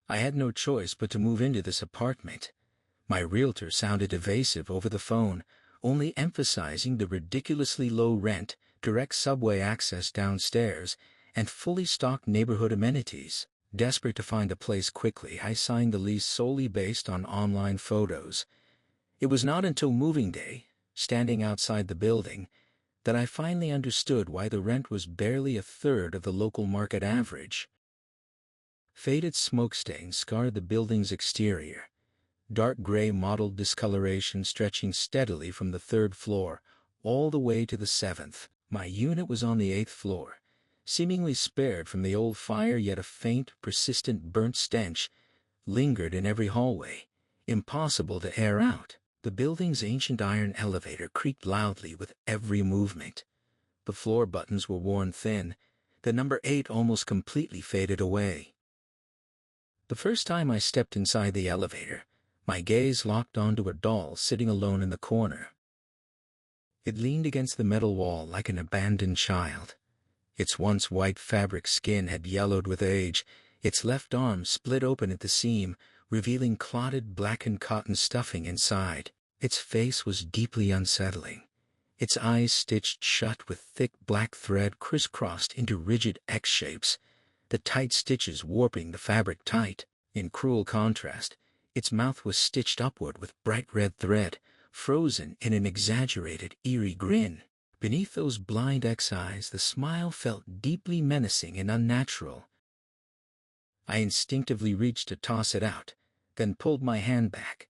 I had no choice but to move into this apartment. My realtor sounded evasive over the phone, only emphasizing the ridiculously low rent, direct subway access downstairs, and fully stocked neighborhood amenities. Desperate to find a place quickly, I signed the lease solely based on online photos. It was not until moving day, standing outside the building, that I finally understood why the rent was barely a third of the local market average. Faded smokestains scarred the building's exterior, dark gray mottled discoloration stretching steadily from the third floor all the way to the seventh. My unit was on the 8th floor, seemingly spared from the old fire, yet a faint, persistent burnt stench lingered in every hallway, impossible to air out. The building's ancient iron elevator creaked loudly with every movement. The floor buttons were worn thin, the number 8 almost completely faded away. The first time I stepped inside the elevator, my gaze locked onto a doll sitting alone in the corner. It leaned against the metal wall like an abandoned child. Its once white fabric skin had yellowed with age, its left arm split open at the seam, revealing clotted blackened cotton stuffing inside. Its face was deeply unsettling, its eyes stitched shut with thick black thread crisscrossed into rigid X shapes, the tight stitches warping the fabric tight. In cruel contrast, its mouth was stitched upward with bright red thread, frozen in an exaggerated, eerie grin. Beneath those blind X eyes, the smile felt deeply menacing and unnatural. I instinctively reached to toss it out, then pulled my hand back.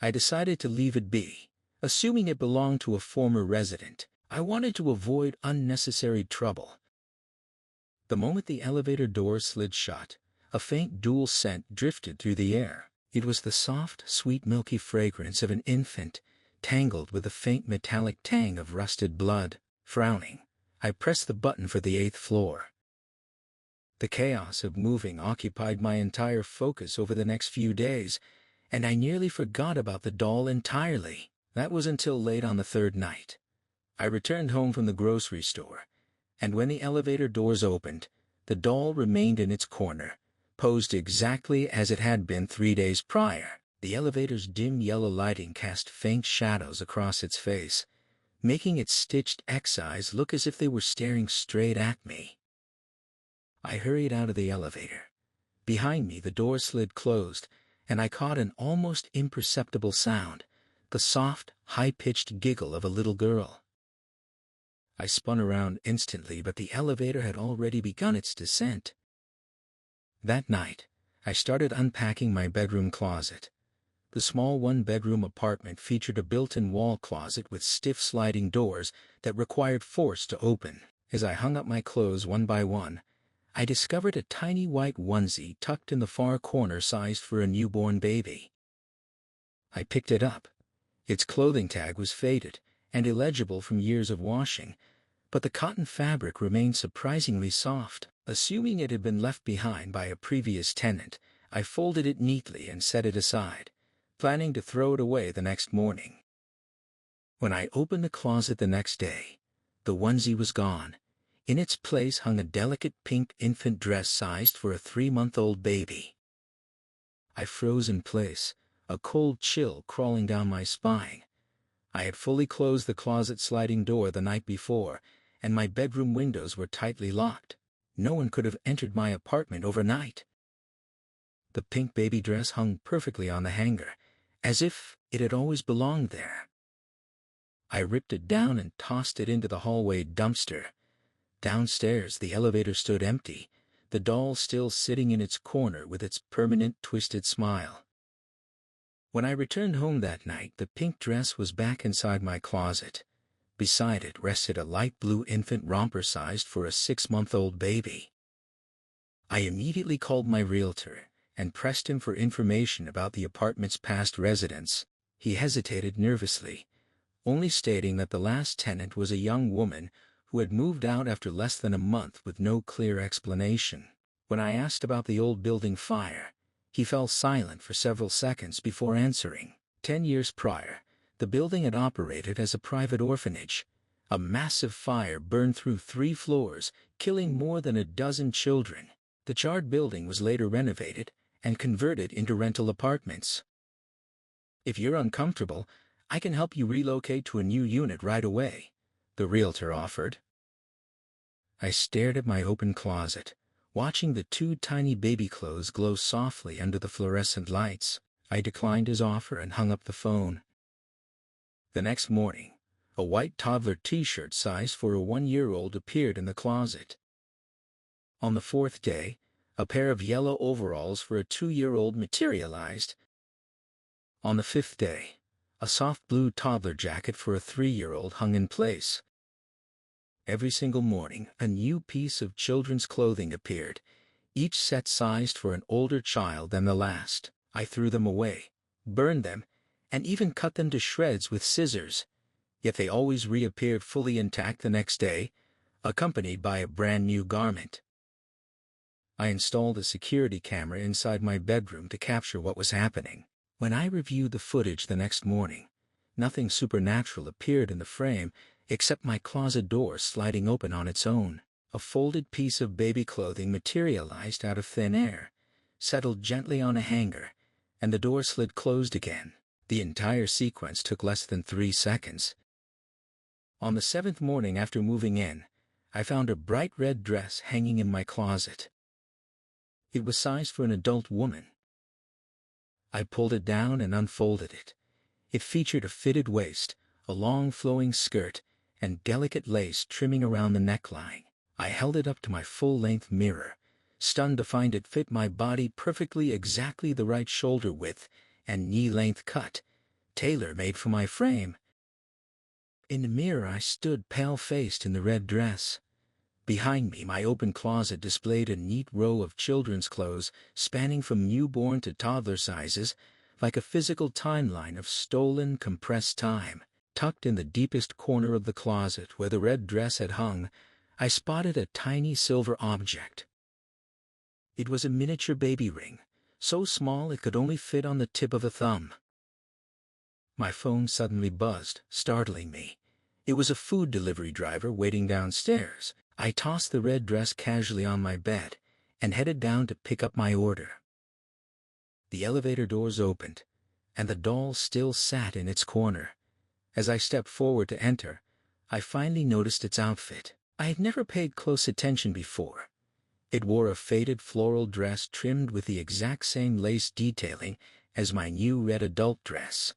I decided to leave it be, assuming it belonged to a former resident. I wanted to avoid unnecessary trouble. The moment the elevator door slid shut, a faint dual scent drifted through the air. It was the soft, sweet, milky fragrance of an infant, tangled with a faint metallic tang of rusted blood. Frowning, I pressed the button for the 8th floor. The chaos of moving occupied my entire focus over the next few days, and I nearly forgot about the doll entirely. That was until late on the third night. I returned home from the grocery store, and when the elevator doors opened, the doll remained in its corner, posed exactly as it had been 3 days prior. The elevator's dim yellow lighting cast faint shadows across its face, making its stitched X eyes look as if they were staring straight at me. I hurried out of the elevator. Behind me, the door slid closed, and I caught an almost imperceptible sound, the soft, high-pitched giggle of a little girl. I spun around instantly, but the elevator had already begun its descent. That night, I started unpacking my bedroom closet. The small one-bedroom apartment featured a built-in wall closet with stiff sliding doors that required force to open. As I hung up my clothes one by one, I discovered a tiny white onesie tucked in the far corner sized for a newborn baby. I picked it up. Its clothing tag was faded and illegible from years of washing, but the cotton fabric remained surprisingly soft. Assuming it had been left behind by a previous tenant, I folded it neatly and set it aside, planning to throw it away the next morning. When I opened the closet the next day, the onesie was gone. In its place hung a delicate pink infant dress sized for a 3-month-old baby. I froze in place, a cold chill crawling down my spine. I had fully closed the closet sliding door the night before, and my bedroom windows were tightly locked. No one could have entered my apartment overnight. The pink baby dress hung perfectly on the hanger, as if it had always belonged there. I ripped it down and tossed it into the hallway dumpster. Downstairs, the elevator stood empty, the doll still sitting in its corner with its permanent twisted smile. When I returned home that night, the pink dress was back inside my closet. Beside it rested a light blue infant romper sized for a 6-month-old baby. I immediately called my realtor and pressed him for information about the apartment's past residents. He hesitated nervously, only stating that the last tenant was a young woman who had moved out after less than a month with no clear explanation. When I asked about the old building fire, he fell silent for several seconds before answering. 10 years prior, the building had operated as a private orphanage. A massive fire burned through 3 floors, killing more than a dozen children. The charred building was later renovated, and converted into rental apartments. If you're uncomfortable, I can help you relocate to a new unit right away, the realtor offered. I stared at my open closet, watching the 2 tiny baby clothes glow softly under the fluorescent lights. I declined his offer and hung up the phone. The next morning, a white toddler t-shirt sized for a 1-year-old appeared in the closet. On the 4th day, a pair of yellow overalls for a 2-year-old materialized. On the 5th day, a soft blue toddler jacket for a 3-year-old hung in place. Every single morning, a new piece of children's clothing appeared, each set sized for an older child than the last. I threw them away, burned them, and even cut them to shreds with scissors, yet they always reappeared fully intact the next day, accompanied by a brand new garment. I installed a security camera inside my bedroom to capture what was happening. When I reviewed the footage the next morning, nothing supernatural appeared in the frame except my closet door sliding open on its own. A folded piece of baby clothing materialized out of thin air, settled gently on a hanger, and the door slid closed again. The entire sequence took less than 3 seconds. On the 7th morning after moving in, I found a bright red dress hanging in my closet. It was sized for an adult woman. I pulled it down and unfolded it. It featured a fitted waist, a long flowing skirt, and delicate lace trimming around the neckline. I held it up to my full-length mirror, stunned to find it fit my body perfectly, exactly the right shoulder width and knee-length cut, tailor-made for my frame. In the mirror I stood pale-faced in the red dress. Behind me, my open closet displayed a neat row of children's clothes spanning from newborn to toddler sizes, like a physical timeline of stolen, compressed time. Tucked in the deepest corner of the closet where the red dress had hung, I spotted a tiny silver object. It was a miniature baby ring, so small it could only fit on the tip of a thumb. My phone suddenly buzzed, startling me. It was a food delivery driver waiting downstairs. I tossed the red dress casually on my bed and headed down to pick up my order. The elevator doors opened, and the doll still sat in its corner. As I stepped forward to enter, I finally noticed its outfit. I had never paid close attention before. It wore a faded floral dress trimmed with the exact same lace detailing as my new red adult dress.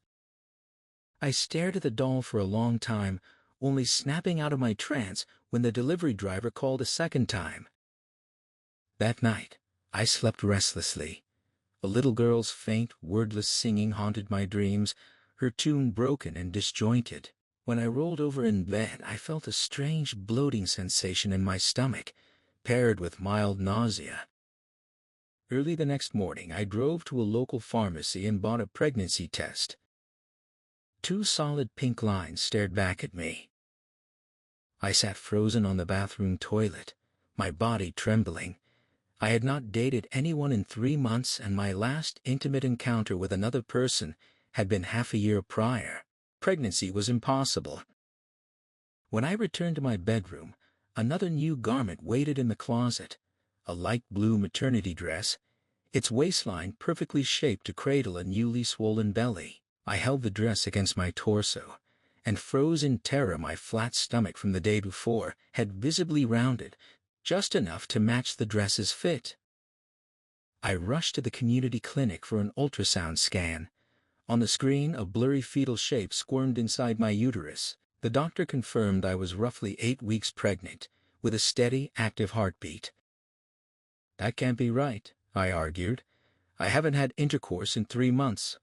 I stared at the doll for a long time, only snapping out of my trance when the delivery driver called a second time. That night, I slept restlessly. A little girl's faint, wordless singing haunted my dreams, her tune broken and disjointed. When I rolled over in bed, I felt a strange bloating sensation in my stomach, paired with mild nausea. Early the next morning, I drove to a local pharmacy and bought a pregnancy test. 2 solid pink lines stared back at me. I sat frozen on the bathroom toilet, my body trembling. I had not dated anyone in 3 months, and my last intimate encounter with another person had been half a year prior. Pregnancy was impossible. When I returned to my bedroom, another new garment waited in the closet, a light blue maternity dress, its waistline perfectly shaped to cradle a newly swollen belly. I held the dress against my torso, and froze in terror. My flat stomach from the day before had visibly rounded, just enough to match the dress's fit. I rushed to the community clinic for an ultrasound scan. On the screen, a blurry fetal shape squirmed inside my uterus. The doctor confirmed I was roughly 8 weeks pregnant, with a steady, active heartbeat. "That can't be right," I argued. "I haven't had intercourse in 3 months."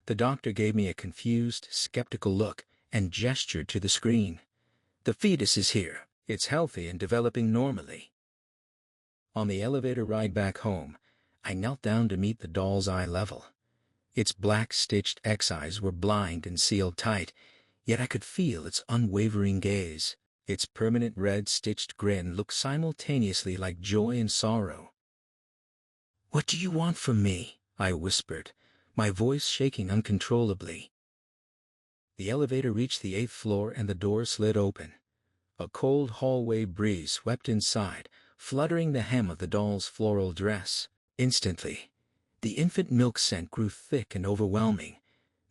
The doctor gave me a confused, skeptical look and gestured to the screen. "The fetus is here. It's healthy and developing normally." On the elevator ride back home, I knelt down to meet the doll's eye level. Its black stitched X-eyes were blind and sealed tight, yet I could feel its unwavering gaze. Its permanent red stitched grin looked simultaneously like joy and sorrow. "What do you want from me?" I whispered, my voice shaking uncontrollably. The elevator reached the 8th floor and the door slid open. A cold hallway breeze swept inside, fluttering the hem of the doll's floral dress. Instantly, the infant milk scent grew thick and overwhelming,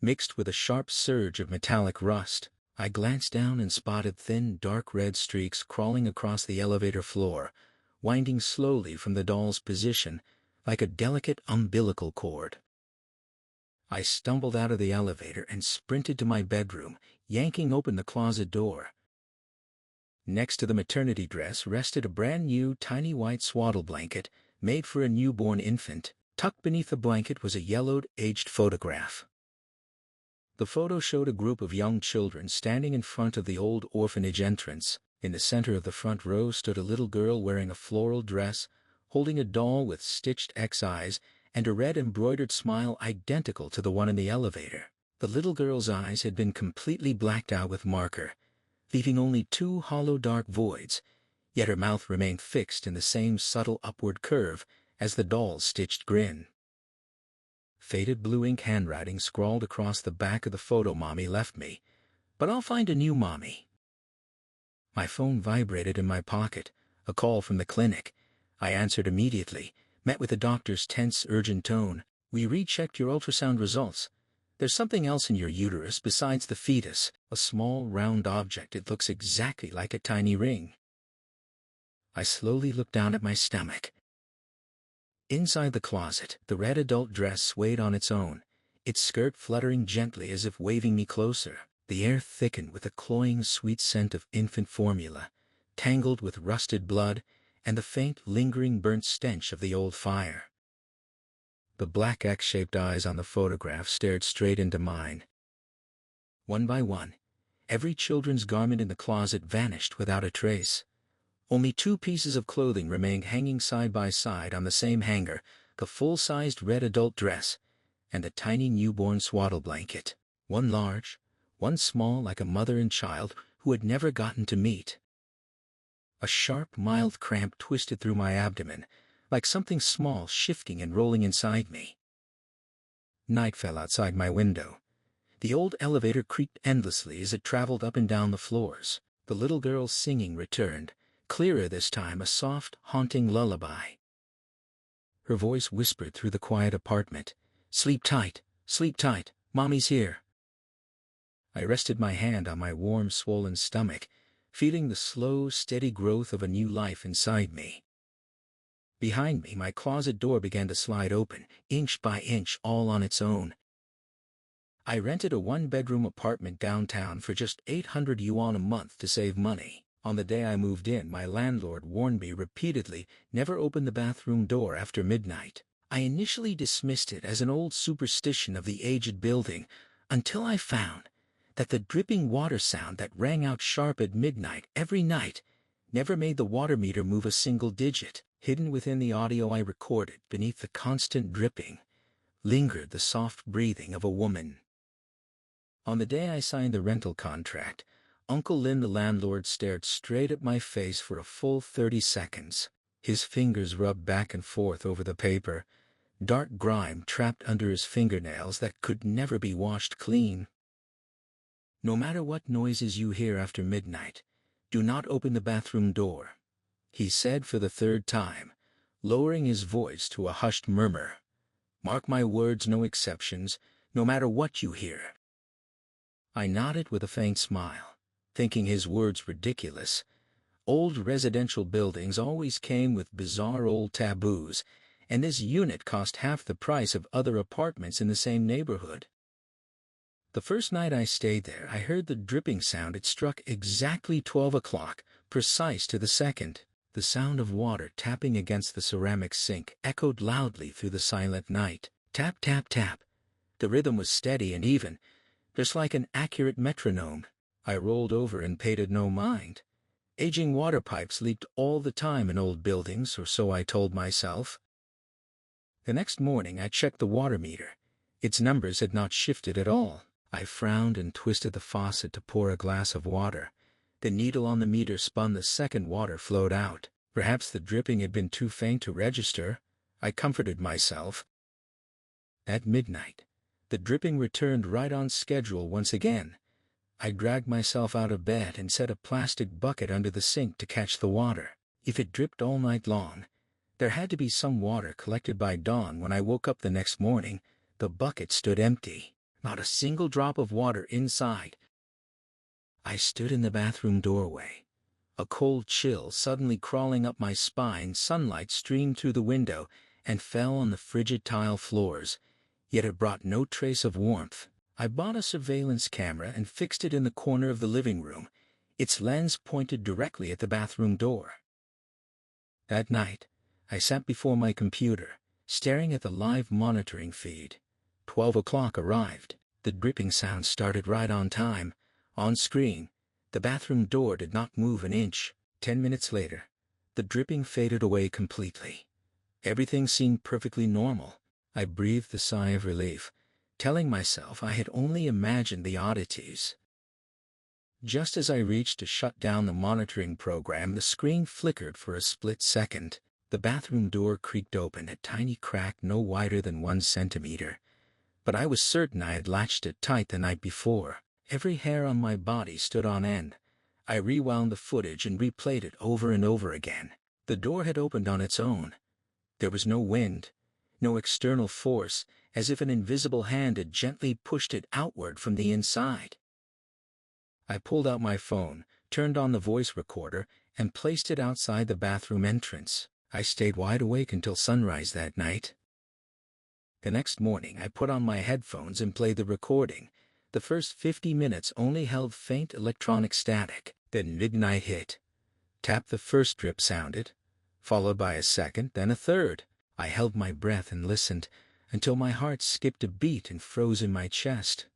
mixed with a sharp surge of metallic rust. I glanced down and spotted thin, dark red streaks crawling across the elevator floor, winding slowly from the doll's position like a delicate umbilical cord. I stumbled out of the elevator and sprinted to my bedroom, yanking open the closet door. Next to the maternity dress rested a brand-new tiny white swaddle blanket made for a newborn infant. Tucked beneath the blanket was a yellowed, aged photograph. The photo showed a group of young children standing in front of the old orphanage entrance. In the center of the front row stood a little girl wearing a floral dress, holding a doll with stitched X eyes and a red embroidered smile identical to the one in the elevator. The little girl's eyes had been completely blacked out with marker, leaving only two hollow dark voids, yet her mouth remained fixed in the same subtle upward curve as the doll's stitched grin. Faded blue ink handwriting scrawled across the back of the photo Mommy left me, but I'll find a new mommy. My phone vibrated in my pocket, a call from the clinic. I answered immediately, met with the doctor's tense, urgent tone. We rechecked your ultrasound results. There's something else in your uterus besides the fetus, a small, round object. It looks exactly like a tiny ring. I slowly looked down at my stomach. Inside the closet, the red adult dress swayed on its own, its skirt fluttering gently as if waving me closer. The air thickened with a cloying sweet scent of infant formula, tangled with rusted blood and the faint, lingering burnt stench of the old fire. The black X-shaped eyes on the photograph stared straight into mine. One by one, every children's garment in the closet vanished without a trace. Only two pieces of clothing remained hanging side by side on the same hanger, the full-sized red adult dress and the tiny newborn swaddle blanket, one large, one small like a mother and child who had never gotten to meet. A sharp, mild cramp twisted through my abdomen, like something small shifting and rolling inside me. Night fell outside my window. The old elevator creaked endlessly as it traveled up and down the floors. The little girl's singing returned, clearer this time, a soft, haunting lullaby. Her voice whispered through the quiet apartment, sleep tight, Mommy's here." I rested my hand on my warm, swollen stomach, feeling the slow, steady growth of a new life inside me. Behind me, my closet door began to slide open, inch by inch, all on its own. I rented a one-bedroom apartment downtown for just 800 yuan a month to save money. On the day I moved in, my landlord warned me repeatedly never open the bathroom door after midnight. I initially dismissed it as an old superstition of the aged building, until I found that the dripping water sound that rang out sharp at midnight every night never made the water meter move a single digit. Hidden within the audio I recorded, beneath the constant dripping, lingered the soft breathing of a woman. On the day I signed the rental contract, Uncle Lin, the landlord, stared straight at my face for a full 30 seconds. His fingers rubbed back and forth over the paper, dark grime trapped under his fingernails that could never be washed clean. "No matter what noises you hear after midnight, do not open the bathroom door," he said for the third time, lowering his voice to a hushed murmur. "Mark my words, no exceptions, no matter what you hear." I nodded with a faint smile, thinking his words ridiculous. Old residential buildings always came with bizarre old taboos, and this unit cost half the price of other apartments in the same neighborhood. The first night I stayed there, I heard the dripping sound. It struck exactly 12 o'clock, precise to the second. The sound of water tapping against the ceramic sink echoed loudly through the silent night. Tap, tap, tap. The rhythm was steady and even, just like an accurate metronome. I rolled over and paid it no mind. Aging water pipes leaked all the time in old buildings, or so I told myself. The next morning I checked the water meter. Its numbers had not shifted at all. I frowned and twisted the faucet to pour a glass of water. The needle on the meter spun. The second water flowed out. Perhaps the dripping had been too faint to register. I comforted myself. At midnight, the dripping returned right on schedule once again. I dragged myself out of bed and set a plastic bucket under the sink to catch the water. If it dripped all night long, There had to be some water collected by dawn. When I woke up the next morning, the bucket stood empty. Not a single drop of water inside. I stood in the bathroom doorway, a cold chill suddenly crawling up my spine. Sunlight streamed through the window and fell on the frigid tile floors, yet it brought no trace of warmth. I bought a surveillance camera and fixed it in the corner of the living room, its lens pointed directly at the bathroom door. That night, I sat before my computer, staring at the live monitoring feed. 12 o'clock arrived. The dripping sound started right on time. On screen, the bathroom door did not move an inch. 10 minutes later, the dripping faded away completely. Everything seemed perfectly normal. I breathed a sigh of relief, telling myself I had only imagined the oddities. Just as I reached to shut down the monitoring program, the screen flickered for a split second. The bathroom door creaked open, a tiny crack no wider than 1 centimeter. But I was certain I had latched it tight the night before. Every hair on my body stood on end. I rewound the footage and replayed it over and over again. The door had opened on its own. There was no wind, no external force, as if an invisible hand had gently pushed it outward from the inside. I pulled out my phone, turned on the voice recorder, and placed it outside the bathroom entrance. I stayed wide awake until sunrise that night. The next morning I put on my headphones and played the recording. The first 50 minutes only held faint electronic static. Then midnight hit. Tap. The first drip sounded, followed by a second, then a third. I held my breath and listened until my heart skipped a beat and froze in my chest.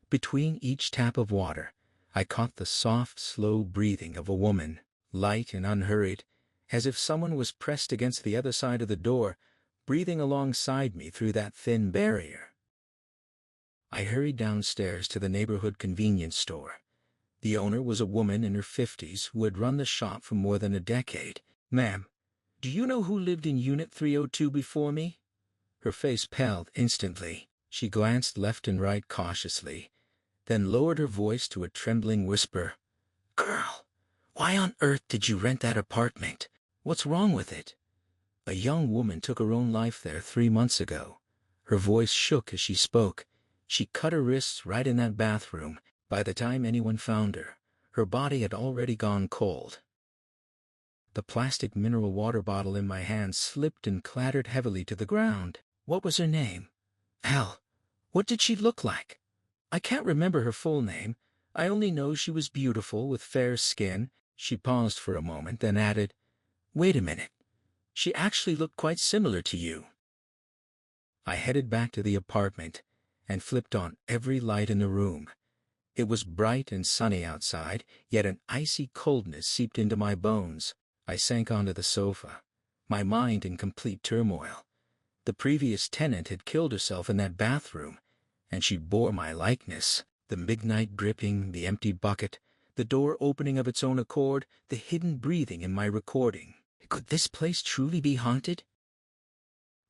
Between each tap of water, I caught the soft, slow breathing of a woman, light and unhurried, as if someone was pressed against the other side of the door, breathing alongside me through that thin barrier. I hurried downstairs to the neighborhood convenience store. The owner was a woman in her 50s who had run the shop for more than a decade. "Ma'am, do you know who lived in Unit 302 before me?" Her face paled instantly. She glanced left and right cautiously, then lowered her voice to a trembling whisper. "Girl, why on earth did you rent that apartment? What's wrong with it?" "A young woman took her own life there 3 months ago." Her voice shook as she spoke. "She cut her wrists right in that bathroom. By the time anyone found her, her body had already gone cold." The plastic mineral water bottle in my hand slipped and clattered heavily to the ground. "What was her name?" "Hell, what did she look like?" "I can't remember her full name. I only know she was beautiful with fair skin." She paused for a moment, then added, "Wait a minute. She actually looked quite similar to you." I headed back to the apartment and flipped on every light in the room. It was bright and sunny outside, yet an icy coldness seeped into my bones. I sank onto the sofa, my mind in complete turmoil. The previous tenant had killed herself in that bathroom, and she bore my likeness. The midnight dripping, the empty bucket, the door opening of its own accord, the hidden breathing in my recording. Could this place truly be haunted?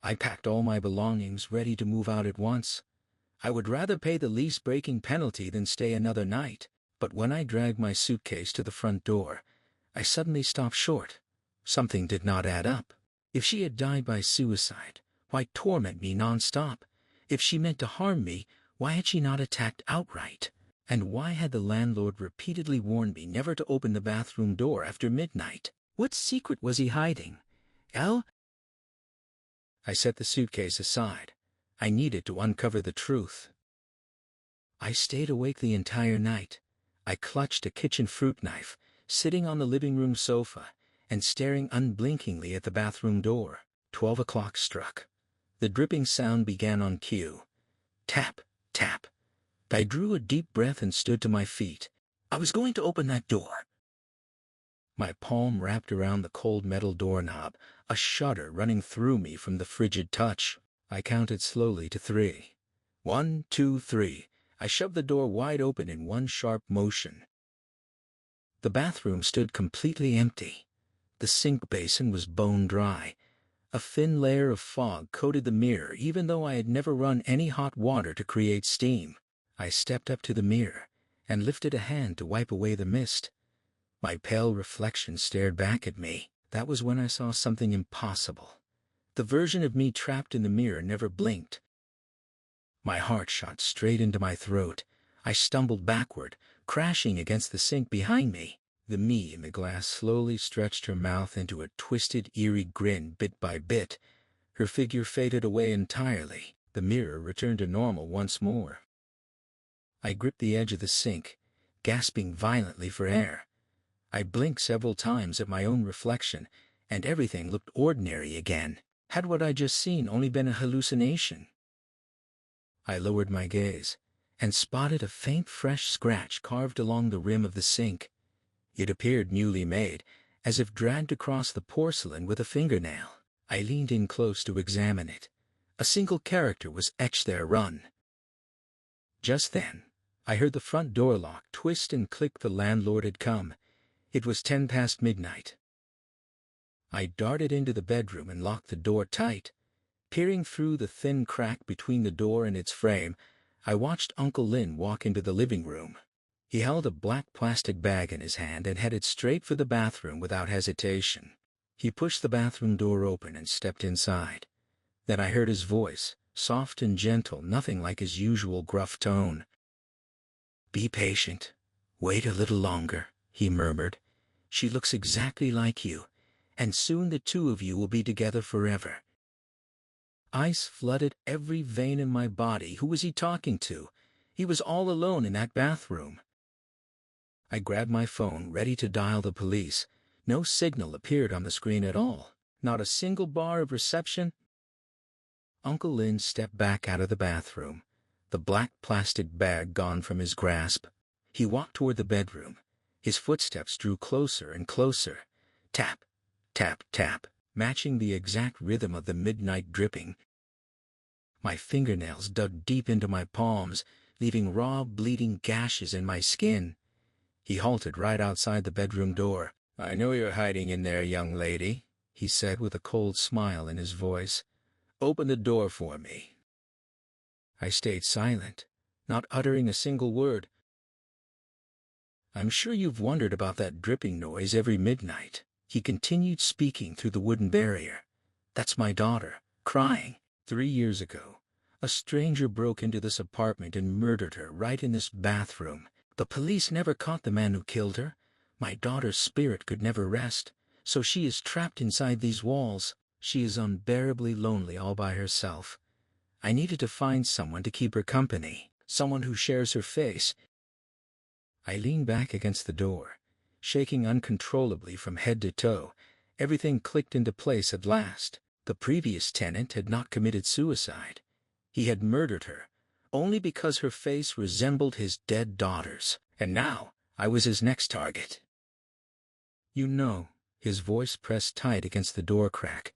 I packed all my belongings, ready to move out at once. I would rather pay the lease-breaking penalty than stay another night. But when I dragged my suitcase to the front door, I suddenly stopped short. Something did not add up. If she had died by suicide, why torment me non-stop? If she meant to harm me, why had she not attacked outright? And why had the landlord repeatedly warned me never to open the bathroom door after midnight? What secret was he hiding? I set the suitcase aside. I needed to uncover the truth. I stayed awake the entire night. I clutched a kitchen fruit knife, sitting on the living room sofa, and staring unblinkingly at the bathroom door. 12 o'clock struck. The dripping sound began on cue. Tap, tap. I drew a deep breath and stood to my feet. I was going to open that door. My palm wrapped around the cold metal doorknob, a shudder running through me from the frigid touch. I counted slowly to 3. 1, 2, 3. I shoved the door wide open in one sharp motion. The bathroom stood completely empty. The sink basin was bone dry. A thin layer of fog coated the mirror, even though I had never run any hot water to create steam. I stepped up to the mirror and lifted a hand to wipe away the mist. My pale reflection stared back at me. That was when I saw something impossible. The version of me trapped in the mirror never blinked. My heart shot straight into my throat. I stumbled backward, crashing against the sink behind me. The me in the glass slowly stretched her mouth into a twisted, eerie grin bit by bit. Her figure faded away entirely. The mirror returned to normal once more. I gripped the edge of the sink, gasping violently for air. I blinked several times at my own reflection, and everything looked ordinary again. Had what I'd just seen only been a hallucination? I lowered my gaze, and spotted a faint fresh scratch carved along the rim of the sink. It appeared newly made, as if dragged across the porcelain with a fingernail. I leaned in close to examine it. A single character was etched there: Run. Just then, I heard the front door lock twist and click. The landlord had come. It was 10 past midnight. I darted into the bedroom and locked the door tight. Peering through the thin crack between the door and its frame, I watched Uncle Lin walk into the living room. He held a black plastic bag in his hand and headed straight for the bathroom without hesitation. He pushed the bathroom door open and stepped inside. Then I heard his voice, soft and gentle, nothing like his usual gruff tone. "Be patient. Wait a little longer," he murmured. "She looks exactly like you, and soon the two of you will be together forever." Ice flooded every vein in my body. Who was he talking to? He was all alone in that bathroom. I grabbed my phone, ready to dial the police. No signal appeared on the screen at all. Not a single bar of reception. Uncle Lin stepped back out of the bathroom, the black plastic bag gone from his grasp. He walked toward the bedroom. His footsteps drew closer and closer. Tap, tap, tap, matching the exact rhythm of the midnight dripping. My fingernails dug deep into my palms, leaving raw, bleeding gashes in my skin. He halted right outside the bedroom door. "I know you're hiding in there, young lady," he said with a cold smile in his voice. "Open the door for me." I stayed silent, not uttering a single word. "I'm sure you've wondered about that dripping noise every midnight," he continued, speaking through the wooden barrier. "That's my daughter, crying. 3 years ago, a stranger broke into this apartment and murdered her right in this bathroom. The police never caught the man who killed her. My daughter's spirit could never rest, so she is trapped inside these walls. She is unbearably lonely all by herself. I needed to find someone to keep her company, someone who shares her face." I leaned back against the door, shaking uncontrollably from head to toe. Everything clicked into place at last. The previous tenant had not committed suicide. He had murdered her, only because her face resembled his dead daughter's, and now I was his next target. "You know," his voice pressed tight against the door crack,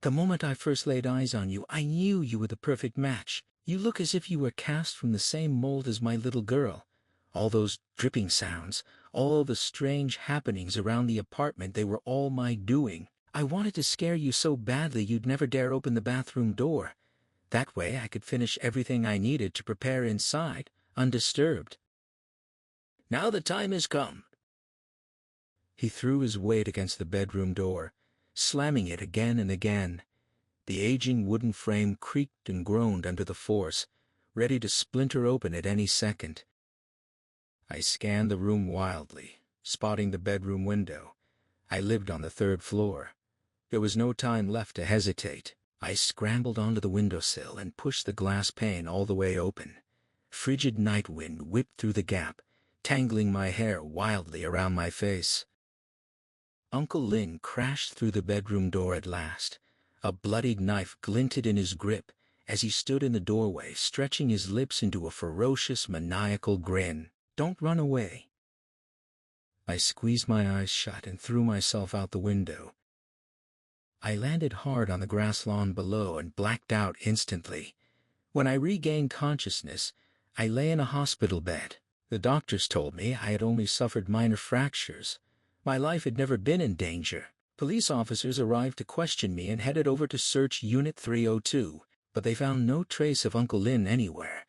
"the moment I first laid eyes on you, I knew you were the perfect match. You look as if you were cast from the same mold as my little girl. All those dripping sounds, all the strange happenings around the apartment, they were all my doing. I wanted to scare you so badly you'd never dare open the bathroom door. That way I could finish everything I needed to prepare inside, undisturbed. Now the time has come." He threw his weight against the bedroom door, slamming it again and again. The aging wooden frame creaked and groaned under the force, ready to splinter open at any second. I scanned the room wildly, spotting the bedroom window. I lived on the 3rd floor. There was no time left to hesitate. I scrambled onto the windowsill and pushed the glass pane all the way open. Frigid night wind whipped through the gap, tangling my hair wildly around my face. Uncle Lin crashed through the bedroom door at last. A bloodied knife glinted in his grip as he stood in the doorway, stretching his lips into a ferocious, maniacal grin. "Don't run away." I squeezed my eyes shut and threw myself out the window. I landed hard on the grass lawn below and blacked out instantly. When I regained consciousness, I lay in a hospital bed. The doctors told me I had only suffered minor fractures. My life had never been in danger. Police officers arrived to question me and headed over to search Unit 302, but they found no trace of Uncle Lin anywhere.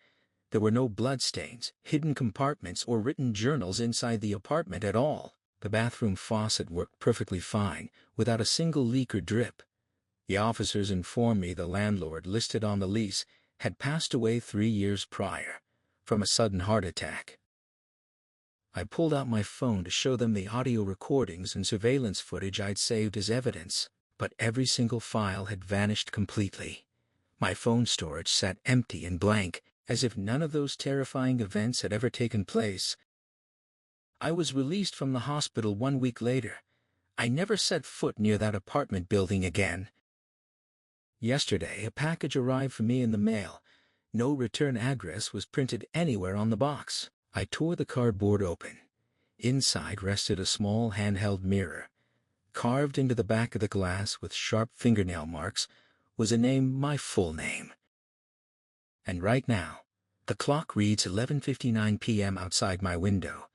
There were no bloodstains, hidden compartments, or written journals inside the apartment at all. The bathroom faucet worked perfectly fine, without a single leak or drip. The officers informed me the landlord listed on the lease had passed away 3 years prior, from a sudden heart attack. I pulled out my phone to show them the audio recordings and surveillance footage I'd saved as evidence, but every single file had vanished completely. My phone storage sat empty and blank, as if none of those terrifying events had ever taken place. I was released from the hospital 1 week later. I never set foot near that apartment building again. Yesterday, a package arrived for me in the mail. No return address was printed anywhere on the box. I tore the cardboard open. Inside rested a small handheld mirror. Carved into the back of the glass with sharp fingernail marks was a name, my full name. And right now, the clock reads 11:59 p.m. outside my window.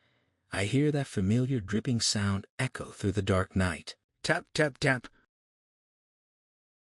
I hear that familiar dripping sound echo through the dark night. Tap, tap, tap.